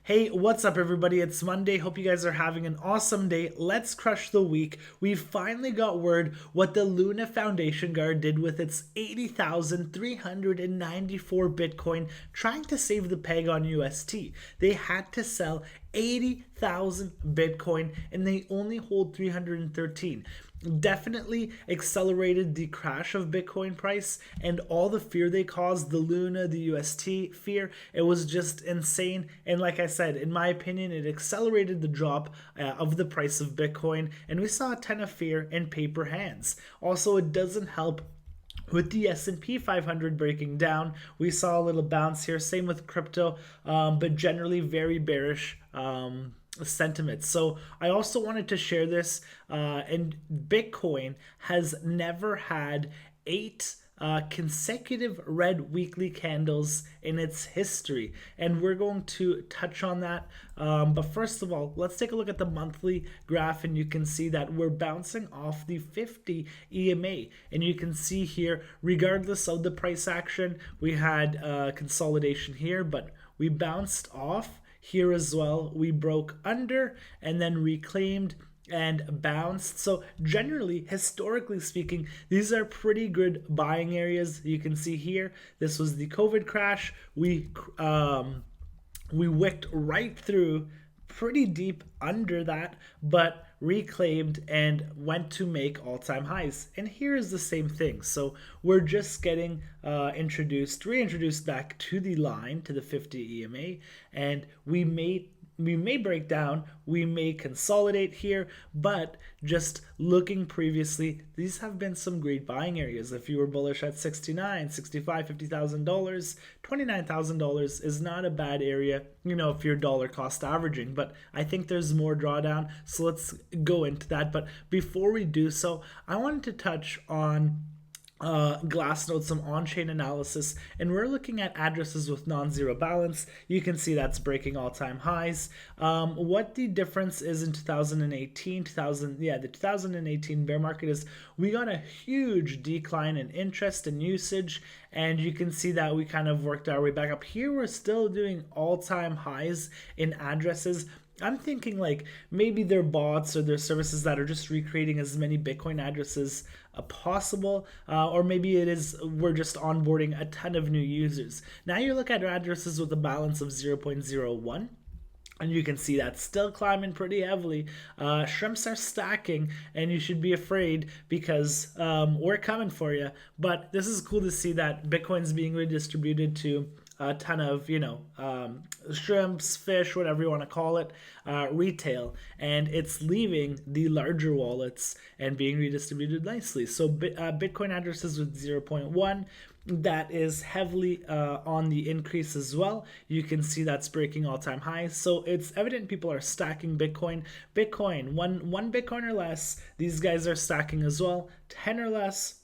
Hey, what's up everybody? It's Monday. Hope you guys are having an awesome day. Let's crush the week. We finally got word what the Luna Foundation Guard did with its 80,394 Bitcoin trying to save the peg on UST. They had to sell 80,000 Bitcoin and they only hold 313. Definitely accelerated the crash of Bitcoin price and all the fear they caused, the Luna, the UST fear. It was just insane. And like I said, in my opinion, it accelerated the drop of the price of Bitcoin. And we saw a ton of fear in paper hands. Also, it doesn't help with the S&P 500 breaking down. We saw a little bounce here, same with crypto, but generally very bearish sentiment. So I also wanted to share this, and Bitcoin has never had 8 consecutive red weekly candles in its history, and we're going to touch on that. But first of all, let's take a look at the monthly graph, and you can see that we're bouncing off the 50 EMA, and you can see here, regardless of the price action, we had consolidation here, but we bounced off here as well. We broke under and then reclaimed and bounced. So generally, historically speaking, these are pretty good buying areas. You can see here, this was the COVID crash. We wicked right through, pretty deep under that, but reclaimed and went to make all-time highs. And here is the same thing. So we're just getting reintroduced back to the line, to the 50 EMA, and we may break down, we may consolidate here, but just looking previously, these have been some great buying areas. If you were bullish at $69, $65, $50,000, $29,000 is not a bad area, if you're dollar cost averaging, but I think there's more drawdown, so let's go into that. But before we do so, I wanted to touch on Glassnode, some on-chain analysis, and we're looking at addresses with non-zero balance. You can see that's breaking all-time highs. What the difference is in 2018, the 2018 bear market is we got a huge decline in interest and usage, and you can see that we kind of worked our way back up. Here we're still doing all-time highs in addresses. I'm thinking like maybe they're bots or they're services that are just recreating as many Bitcoin addresses possible, or maybe we're just onboarding a ton of new users. Now you look at addresses with a balance of 0.01. And you can see that's still climbing pretty heavily. Shrimps are stacking, and you should be afraid because we're coming for you. But this is cool to see that Bitcoin's being redistributed to a ton of, shrimps, fish, whatever you want to call it, retail, and it's leaving the larger wallets and being redistributed nicely. So Bitcoin addresses with 0.1, that is heavily on the increase as well. You can see that's breaking all-time highs. So it's evident people are stacking Bitcoin. One Bitcoin or less, these guys are stacking as well. 10 or less,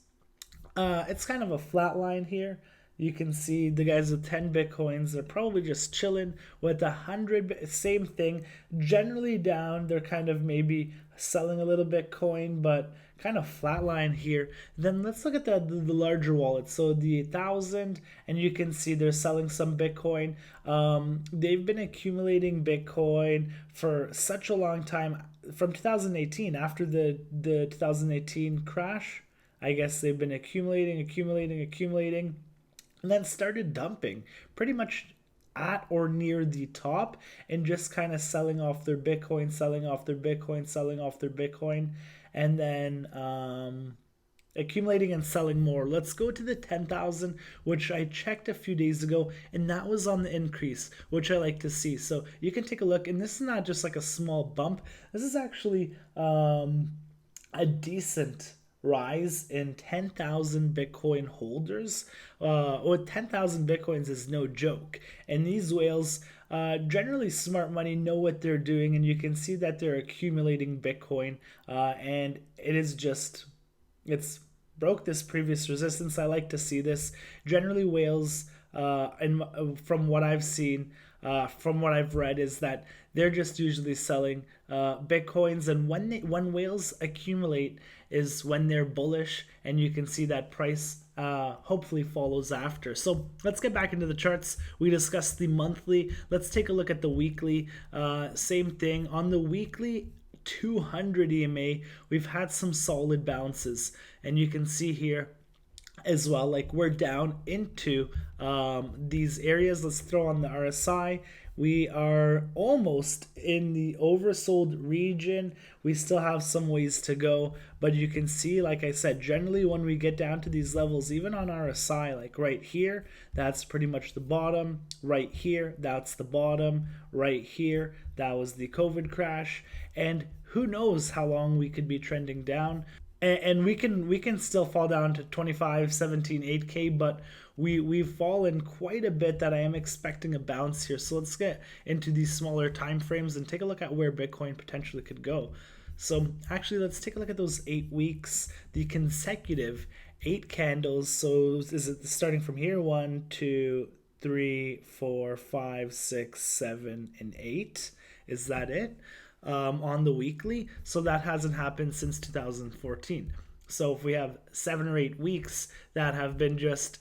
it's kind of a flat line here. You can see the guys with 10 Bitcoins, they're probably just chilling. With 100, same thing. Generally down, they're kind of maybe selling a little Bitcoin, but kind of flatline here. Then let's look at the larger wallets. So the 1,000, and you can see they're selling some Bitcoin. They've been accumulating Bitcoin for such a long time. From 2018, after the 2018 crash, I guess they've been accumulating, and then started dumping pretty much at or near the top and just kind of selling off their Bitcoin, and then accumulating and selling more. Let's go to the 10,000, which I checked a few days ago, and that was on the increase, which I like to see. So you can take a look, and this is not just like a small bump. This is actually a decent rise in 10,000 Bitcoin holders. Or 10,000 Bitcoins is no joke. And these whales, generally smart money, know what they're doing, and you can see that they're accumulating Bitcoin, and it's broke this previous resistance. I like to see this. Generally whales, from what I've seen, from what I've read, is that they're just usually selling Bitcoins, and when whales accumulate is when they're bullish, and you can see that price hopefully follows after. So let's get back into the charts. We discussed the monthly. Let's take a look at the weekly. Same thing on the weekly. 200 EMA, we've had some solid bounces, and you can see here as well, like we're down into these areas. Let's throw on the RSI. We are almost in the oversold region. We still have some ways to go, but you can see, like I said, generally when we get down to these levels, even on RSI, like right here, that's pretty much the bottom. Right here, that's the bottom. Right here, that was the COVID crash. And who knows how long we could be trending down. And we can still fall down to 25, 17, 8K, but we've fallen quite a bit that I am expecting a bounce here. So let's get into these smaller time frames and take a look at where Bitcoin potentially could go. So actually, let's take a look at those 8 weeks, the consecutive 8 candles. So is it starting from here? 1, 2, 3, 4, 5, 6, 7, and 8. Is that it? On the weekly. So that hasn't happened since 2014. So if we have 7 or 8 weeks that have been just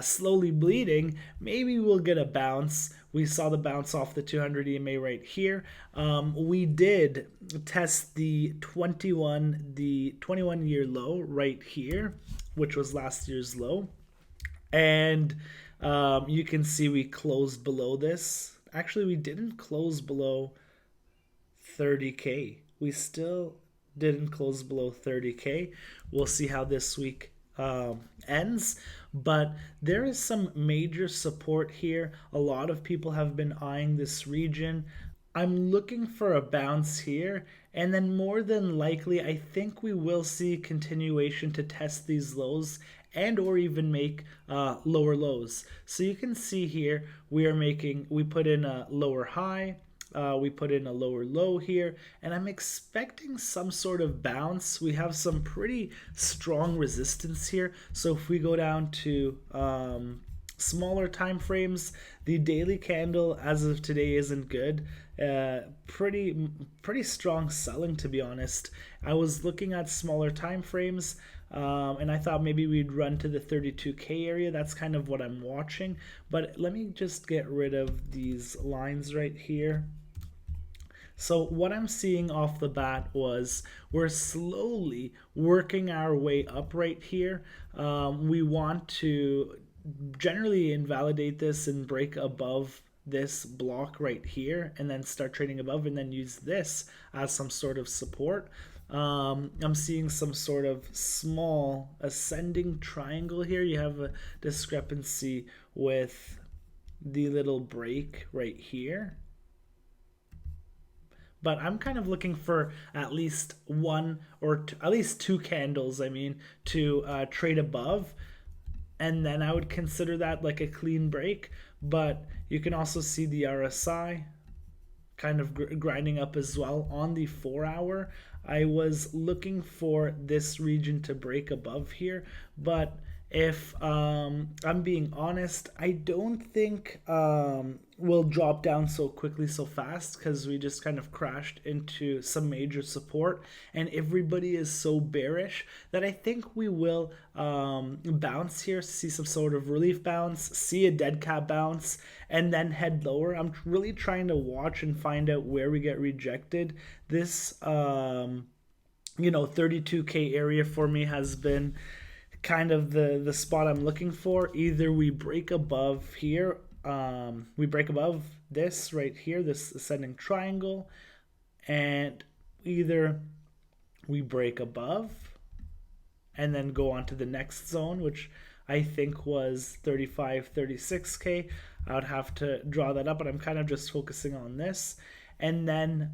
slowly bleeding, maybe we'll get a bounce. We saw the bounce off the 200 EMA right here. We did test the 21-year low right here, which was last year's low. And you can see we closed below this. Actually, we didn't close below 30K. We still didn't close below 30K. We'll see how this week ends, but there is some major support here. A lot of people have been eyeing this region. I'm looking for a bounce here, and then more than likely I think we will see continuation to test these lows and or even make lower lows. So you can see here we put in a lower high, we put in a lower low here, and I'm expecting some sort of bounce. We have some pretty strong resistance here. So if we go down to smaller time frames, the daily candle as of today isn't good. Pretty strong selling, to be honest. I was looking at smaller time frames, and I thought maybe we'd run to the 32K area. That's kind of what I'm watching. But let me just get rid of these lines right here. So what I'm seeing off the bat was we're slowly working our way up right here. We want to generally invalidate this and break above this block right here and then start trading above and then use this as some sort of support. I'm seeing some sort of small ascending triangle here. You have a discrepancy with the little break right here. But I'm kind of looking for at least one or at least 2 candles, to trade above. And then I would consider that like a clean break. But you can also see the RSI kind of grinding up as well on the 4-hour. I was looking for this region to break above here, but if I'm being honest, I don't think we'll drop down so quickly so fast, because we just kind of crashed into some major support and everybody is so bearish that I think we will bounce here, see some sort of relief bounce, see a dead cat bounce, and then head lower. I'm really trying to watch and find out where we get rejected. This 32K area for me has been kind of the spot I'm looking for. Either we break above here, we break above this right here, this ascending triangle, and either we break above and then go on to the next zone, which I think was 35, 36K. I would have to draw that up, but I'm kind of just focusing on this. And then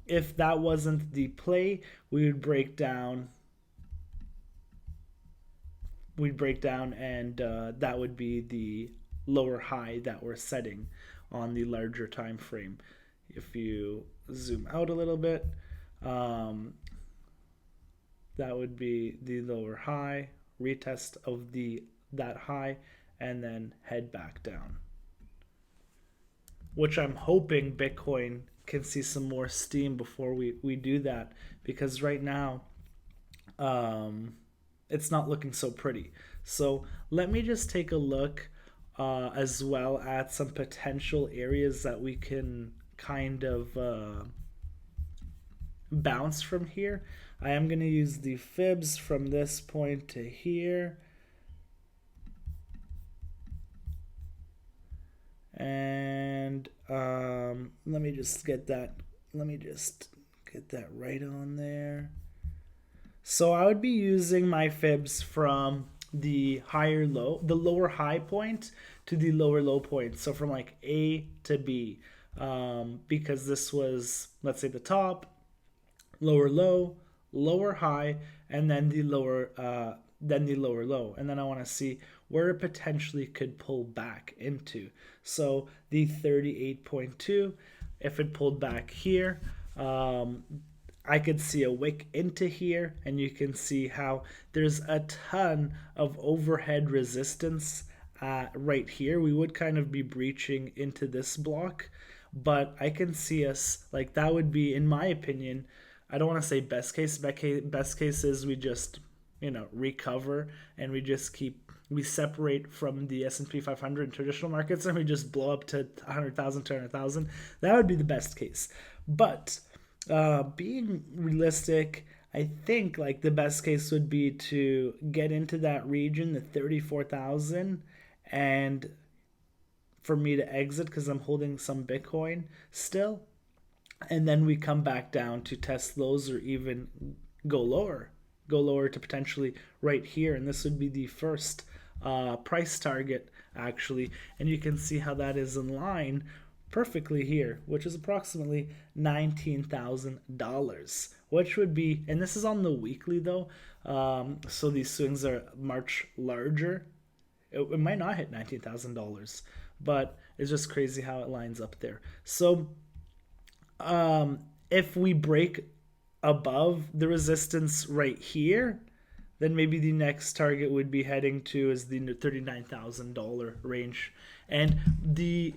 if that wasn't the play, we would break down. We'd break down, and that would be the lower high that we're setting on the larger time frame. If you zoom out a little bit, that would be the lower high, retest of that high, and then head back down, which I'm hoping Bitcoin can see some more steam before we do that, because right now it's not looking so pretty. So let me just take a look as well at some potential areas that we can kind of bounce from here. I am going to use the fibs from this point to here. And let me just get that right on there. So I would be using my fibs from the lower high point to the lower low point. So from like A to B, because this was, let's say, the top, lower low, lower high, and then the lower low. And then I want to see where it potentially could pull back into. So the 38.2, if it pulled back here, I could see a wick into here, and you can see how there's a ton of overhead resistance right here. We would kind of be breaching into this block, but I can see us, like, that would be, in my opinion, I don't want to say best case. Best case is we just, recover, and we separate from the S&P 500 in traditional markets, and we just blow up to 100,000, 200,000. That would be the best case. But being realistic, I think like the best case would be to get into that region, the 34,000, and for me to exit because I'm holding some Bitcoin still. And then we come back down to test those, or even go lower to potentially right here. And this would be the first price target, actually. And you can see how that is in line perfectly here, which is approximately $19,000, which would be, and this is on the weekly though, so these swings are much larger. It might not hit $19,000, but it's just crazy how it lines up there. So if we break above the resistance right here, then maybe the next target would be heading to is the $39,000 range. And the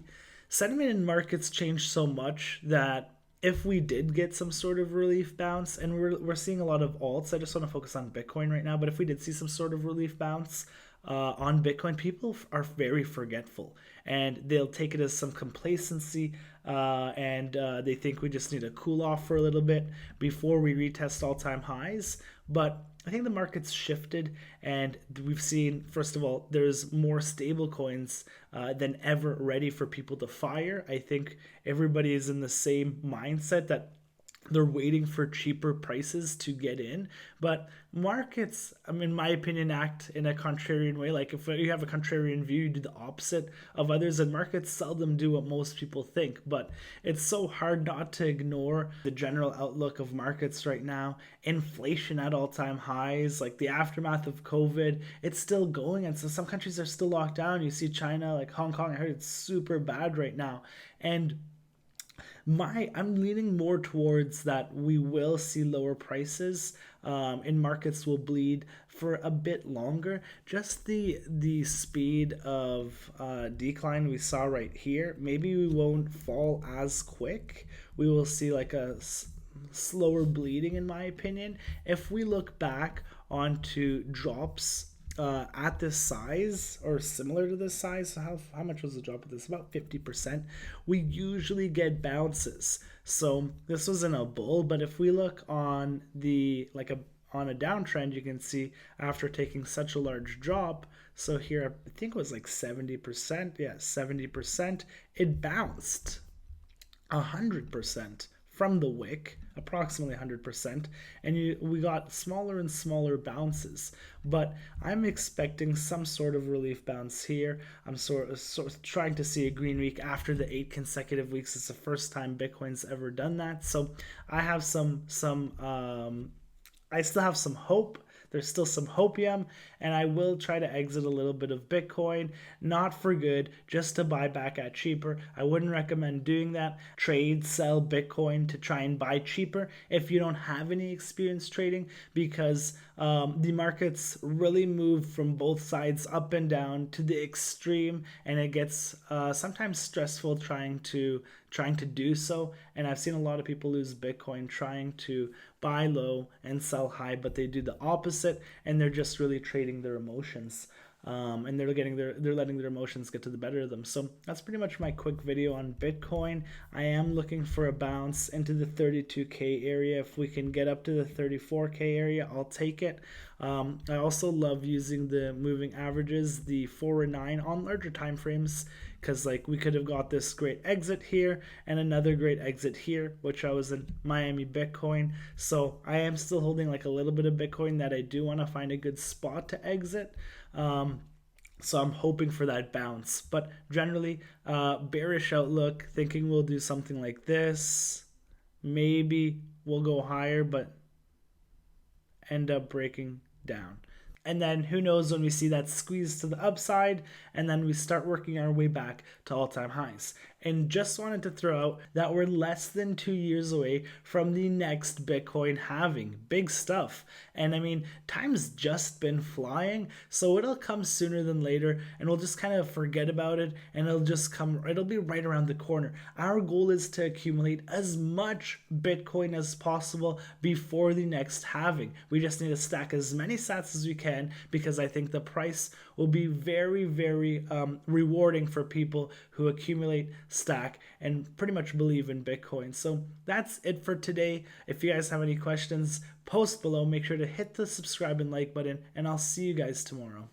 sentiment in markets changed so much that if we did get some sort of relief bounce, and we're seeing a lot of alts, I just want to focus on Bitcoin right now, but if we did see some sort of relief bounce on Bitcoin, people are very forgetful, and they'll take it as some complacency, and they think we just need to cool off for a little bit before we retest all-time highs. But I think the market's shifted, and we've seen, first of all, there's more stable coins than ever ready for people to fire. I think everybody is in the same mindset that they're waiting for cheaper prices to get in. But markets, in my opinion, act in a contrarian way. Like if you have a contrarian view, you do the opposite of others, and markets seldom do what most people think. But it's so hard not to ignore the general outlook of markets right now. Inflation at all-time highs, like the aftermath of COVID, it's still going. And so some countries are still locked down. You see China, like Hong Kong, I heard it's super bad right now. And I'm leaning more towards that we will see lower prices, and markets will bleed for a bit longer. Just the speed of decline we saw right here, maybe we won't fall as quick. We will see like a slower bleeding, in my opinion. If we look back onto drops at this size or similar to this size, so how much was the drop of this? About 50%. We usually get bounces. So this was in a bull, but if we look on on a downtrend, you can see after taking such a large drop, so here I think it was like 70%, yeah, 70%, it bounced 100% from the wick, approximately 100%, and we got smaller and smaller bounces. But I'm expecting some sort of relief bounce here. I'm sort of trying to see a green week after the 8 consecutive weeks. It's the first time Bitcoin's ever done that. So I have I still have some hope. There's still some hopium, and I will try to exit a little bit of Bitcoin, not for good, just to buy back at cheaper. I wouldn't recommend doing that. Trade, sell Bitcoin to try and buy cheaper if you don't have any experience trading, because the markets really move from both sides up and down to the extreme, and it gets sometimes stressful trying to trying to do so. And I've seen a lot of people lose Bitcoin trying to buy low and sell high, but they do the opposite, and they're just really trading their emotions. And they're letting their emotions get to the better of them. So that's pretty much my quick video on Bitcoin. I am looking for a bounce into the 32K area. If we can get up to the 34K area, I'll take it. I also love using the moving averages, the 4 and 9 on larger time frames, because like we could have got this great exit here and another great exit here, which I was in Miami Bitcoin. So I am still holding like a little bit of Bitcoin that I do want to find a good spot to exit. So I'm hoping for that bounce, but generally bearish outlook, thinking we'll do something like this. Maybe we'll go higher, but end up breaking down. And then who knows when we see that squeeze to the upside, and then we start working our way back to all-time highs. And just wanted to throw out that we're less than 2 years away from the next Bitcoin halving. Big stuff. And I mean, time's just been flying, so it'll come sooner than later, and we'll just kind of forget about it, and it'll be right around the corner. Our goal is to accumulate as much Bitcoin as possible before the next halving. We just need to stack as many sats as we can, because I think the price will be very, very rewarding for people who accumulate, stack, and pretty much believe in Bitcoin. So that's it for today. If you guys have any questions, post below. Make sure to hit the subscribe and like button, and I'll see you guys tomorrow.